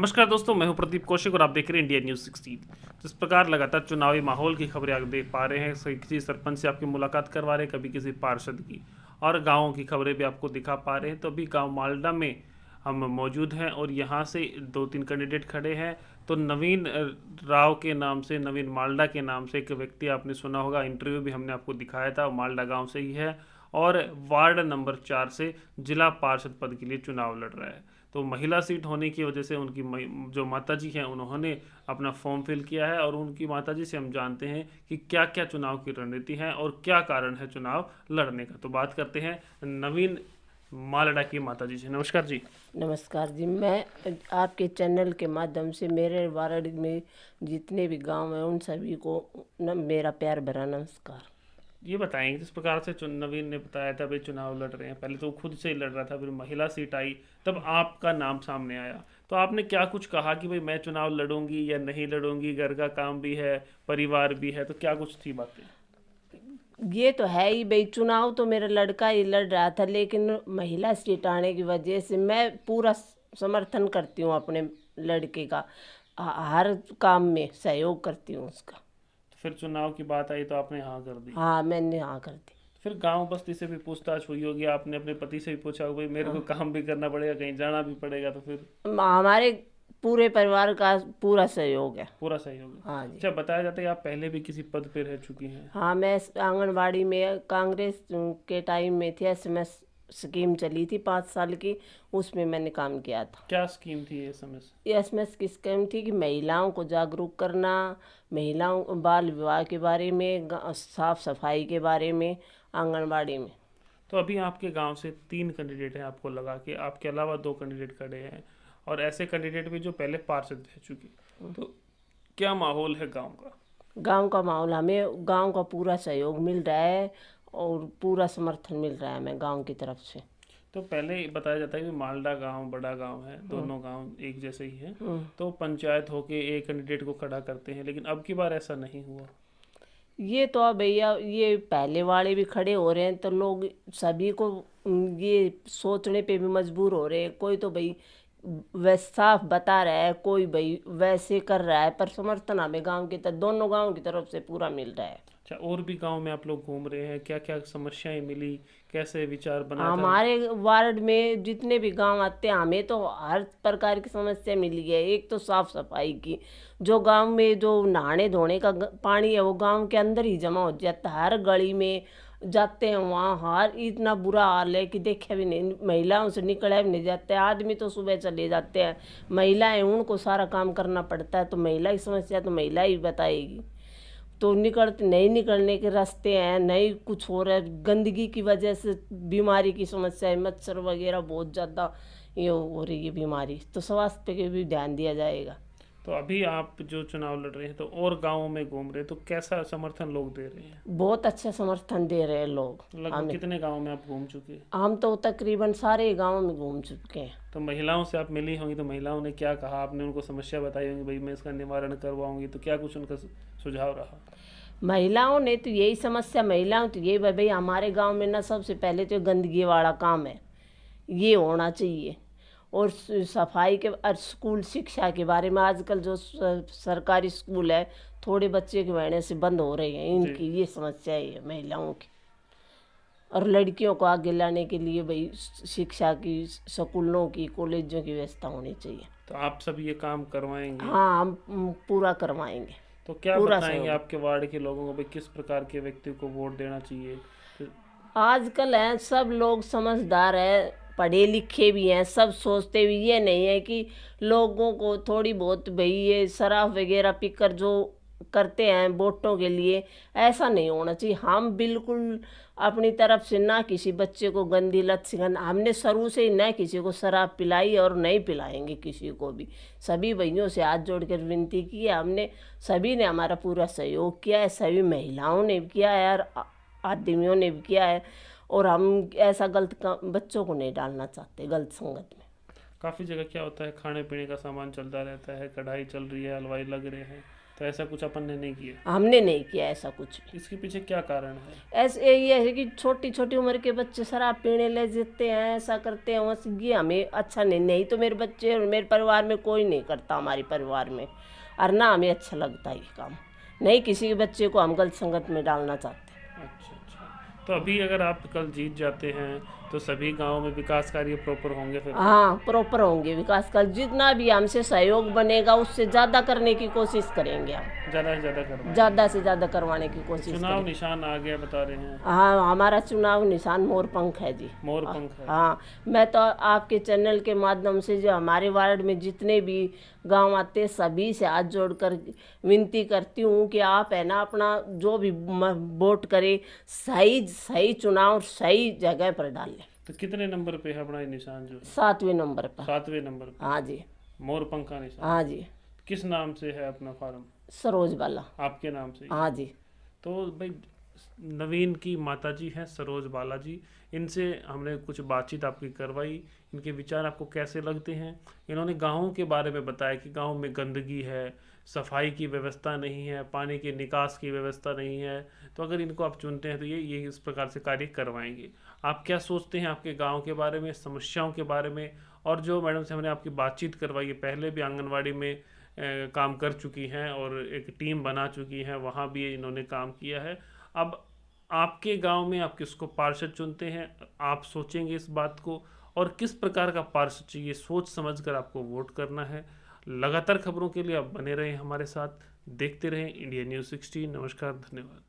नमस्कार दोस्तों, मैं हूं प्रदीप कौशिक और आप देख रहे हैं इंडिया न्यूज़ 16। जिस प्रकार लगातार चुनावी माहौल की खबरें आप देख पा रहे हैं, किसी सरपंच से आपकी मुलाकात करवा रहे हैं, कभी किसी पार्षद की, और गाँव की खबरें भी आपको दिखा पा रहे हैं। तो अभी गाँव मालडा में हम मौजूद हैं और यहाँ से 2-3 कैंडिडेट खड़े हैं। तो नवीन राव के नाम से, नवीन मालडा के नाम से एक व्यक्ति आपने सुना होगा, इंटरव्यू भी हमने आपको दिखाया था, मालडा गाँव से ही है और वार्ड नंबर 4 से जिला पार्षद पद के लिए चुनाव लड़ रहा है। तो महिला सीट होने की वजह से उनकी जो माताजी हैं उन्होंने अपना फॉर्म फिल किया है और उनकी माताजी से हम जानते हैं कि क्या क्या चुनाव की रणनीति है और क्या कारण है चुनाव लड़ने का। तो बात करते हैं नवीन मालडा की माताजी से। नमस्कार जी। नमस्कार जी। मैं आपके चैनल के माध्यम से मेरे वार्ड में जितने भी गांव हैं उन सभी को मेरा प्यार भरा नमस्कार। ये बताएंगे जिस प्रकार से नवीन ने बताया था भाई चुनाव लड़ रहे हैं, पहले तो वो खुद से ही लड़ रहा था, फिर महिला सीट आई, तब आपका नाम सामने आया, तो आपने क्या कुछ कहा कि भाई मैं चुनाव लड़ूंगी या नहीं लड़ूंगी, घर का काम भी है, परिवार भी है, तो क्या कुछ थी बातें? ये तो है ही भाई, चुनाव तो मेरा लड़का ही लड़ रहा था, लेकिन महिला सीट आने की वजह से मैं पूरा समर्थन करती हूँ अपने लड़के का। हर काम में सहयोग करती हूँ उसका। तो फिर चुनाव की बात आई तो आपने हाँ कर दी। हाँ, मैंने हाँ कर दी। फिर गांव बस्ती से भी पूछताछ हुई होगी, आपने अपने पति से भी पूछा होगा भाई मेरे को काम भी करना पड़ेगा, कहीं जाना भी पड़ेगा, तो फिर? हमारे पूरे परिवार का पूरा सहयोग है। पूरा सहयोग है। हाँ जी। अच्छा, बताया जाता है कि आप पहले भी किसी पद पे रह चुकी हैं। हाँ, मैं आंगनबाड़ी में कांग्रेस के टाइम में थी, एसएमएस स्कीम चली थी 5 साल की, उसमें मैंने काम किया था। क्या स्कीम थी ये समय से? ये एसएमएस की स्कीम थी कि महिलाओं को जागरूक करना, महिलाओं बाल विवाह के बारे में, साफ सफाई के बारे में आंगनबाड़ी में। तो अभी आपके गांव से 3 कैंडिडेट हैं, आपको लगा कि आपके अलावा 2 कैंडिडेट खड़े हैं और ऐसे कैंडिडेट भी जो पहले पार्षद रह चुके, तो क्या माहौल है गांव का? गांव का माहौल, हमें गांव का पूरा सहयोग मिल रहा है और पूरा समर्थन मिल रहा है हमें गांव की तरफ से। तो पहले बताया जाता है कि मालडा गांव बड़ा गांव है, दोनों गांव एक जैसे ही हैं, तो पंचायत होके एक कैंडिडेट को खड़ा करते हैं, लेकिन अब की बार ऐसा नहीं हुआ। ये तो अब भैया, ये पहले वाले भी खड़े हो रहे हैं तो लोग सभी को ये सोचने पे भी मजबूर हो रहे हैं। कोई तो भाई वैसे साफ बता रहा है, कोई भाई वैसे कर रहा है, पर समर्थन हमें गांव की तरफ, दोनों गांव की तरफ से पूरा मिल रहा है। अच्छा, और भी गांव में आप लोग घूम रहे हैं, क्या क्या समस्याएं मिली, कैसे विचार बना था? हमारे वार्ड में जितने भी गांव आते हैं हमें तो हर प्रकार की समस्या मिली है। एक तो साफ सफाई की, जो गांव में जो नहाने धोने का पानी है वो गांव के अंदर ही जमा हो जाता है, हर गली में जाते हैं वहाँ हर इतना बुरा हाल है कि देखे भी नहीं, महिलाओं से निकला भी नहीं जाते। आदमी तो सुबह चले जाते हैं, महिलाएं उनको सारा काम करना पड़ता है, तो महिला की समस्या तो महिला ही बताएगी। तो निकलते नहीं, निकलने के रास्ते हैं नहीं, कुछ हो रहा है, गंदगी की वजह से बीमारी की समस्या है, मच्छर वगैरह बहुत ज़्यादा ये हो रही है बीमारी, तो स्वास्थ्य पे भी ध्यान दिया जाएगा। तो अभी आप जो चुनाव लड़ रहे हैं तो और गांवों में घूम रहे हैं, तो कैसा समर्थन लोग दे रहे हैं? बहुत अच्छा समर्थन दे रहे हैं लोग लगभग हमें। कितने गांव में आप घूम चुके हैं? हम तो तकरीबन सारे गाँव में घूम चुके हैं। तो महिलाओं से आप मिली होंगी, तो महिलाओं ने क्या कहा? आपने उनको समस्या बताई होंगी भाई मैं इसका निवारण करवाऊंगी, तो क्या कुछ उनका सुझाव रहा? महिलाओं ने तो यही समस्या, महिलाओं तो यही भाई हमारे गांव में ना सबसे पहले तो गंदगी वाला काम है, ये होना चाहिए। और सफाई के और स्कूल शिक्षा के बारे में, आजकल जो सरकारी स्कूल है थोड़े बच्चे की वजह से बंद हो रहे हैं, इनकी ये समस्या है महिलाओं की। और लड़कियों को आगे लाने के लिए भाई शिक्षा की, स्कूलों की, कॉलेजों की व्यवस्था होनी चाहिए। तो आप सब ये काम करवाएंगे? हाँ, हम पूरा करवाएंगे। तो क्या पूरा बताएंगे सहयोग। आपके वार्ड के लोगों को भाई किस प्रकार के व्यक्ति को वोट देना चाहिए? आजकल हैं सब लोग समझदार है, पढ़े लिखे भी हैं, सब सोचते भी ये नहीं है कि लोगों को थोड़ी बहुत भाई ये शराब वगैरह पीकर जो करते हैं वोटों के लिए, ऐसा नहीं होना चाहिए। हम बिल्कुल अपनी तरफ से ना किसी बच्चे को गंदी लत सिखाना, हमने शुरू से ही ना किसी को शराब पिलाई और नहीं पिलाएंगे किसी को भी। सभी भाइयों से हाथ जोड़कर विनती की है हमने, सभी ने हमारा पूरा सहयोग किया है, सभी महिलाओं ने भी किया है और आदमियों ने भी किया है। और हम ऐसा गलत काम बच्चों को नहीं डालना चाहते गलत संगत में। काफ़ी जगह क्या होता है, खाने पीने का सामान चलता रहता है, कढ़ाई चल रही है, हलवाई लग रहे हैं, तो ऐसा कुछ अपन ने नहीं किया। हमने नहीं किया ऐसा कुछ भी। इसके पीछे क्या कारण है? ऐसे ये है कि छोटी छोटी उम्र के बच्चे शराब पीने ले जाते हैं, ऐसा करते हैं, बस ये हमें अच्छा नहीं। नहीं तो मेरे बच्चे और मेरे परिवार में कोई नहीं करता, हमारे परिवार में, और ना हमें अच्छा लगता ये काम। नहीं किसी के बच्चे को हम गलत संगत में डालना चाहते। अच्छा अच्छा। तो अभी अगर आप कल जीत जाते हैं तो सभी गांवों में विकास कार्य प्रॉपर होंगे फिर? हाँ प्रॉपर होंगे विकास का, जितना भी हमसे सहयोग बनेगा उससे ज़्यादा करने की कोशिश करेंगे हम। ज़्यादा से ज़्यादा करवाएं। ज़्यादा से ज़्यादा करवाने की कोशिश चुनाव करेंगे। निशान आ गया बता रहे हैं। हाँ हमारा चुनाव निशान मोर पंख है जी। मोर पंख है। हाँ मैं तो आपके चैनल के माध्यम से जो हमारे वार्ड में जितने भी गांव आते सभी से हाथ जोड़कर विनती करती हूँ कि आप है ना अपना जो भी वोट करे सही सही चुनाव सही जगह पर डालें। तो कितने नंबर पे है अपना ये निशान जो? 7वें नंबर पर। 7वें नंबर पे। हाँ जी। मोर पंख का निशान। हाँ जी। किस नाम से है अपना फार्म? सरोज बाला। आपके नाम से ही? हाँ जी। तो भाई नवीन की माताजी हैं सरोज बाला जी, इनसे हमने कुछ बातचीत आपकी करवाई। इनके विचार आपको कैसे लगते हैं? इन्होंने गाँवों के बारे में बताया कि गाँव में गंदगी है, सफाई की व्यवस्था नहीं है, पानी के निकास की व्यवस्था नहीं है। तो अगर इनको आप चुनते हैं तो ये इस प्रकार से कार्य करवाएंगे। आप क्या सोचते हैं आपके गाँव के बारे में, समस्याओं के बारे में? और जो मैडम से हमने आपकी बातचीत करवाई है, पहले भी आंगनवाड़ी में काम कर चुकी हैं और एक टीम बना चुकी हैं, वहाँ भी इन्होंने काम किया है। अब आपके गांव में आप किसको पार्षद चुनते हैं, आप सोचेंगे इस बात को, और किस प्रकार का पार्षद चाहिए सोच समझकर आपको वोट करना है। लगातार खबरों के लिए आप बने रहें हमारे साथ, देखते रहें इंडिया न्यूज़ 16। नमस्कार, धन्यवाद।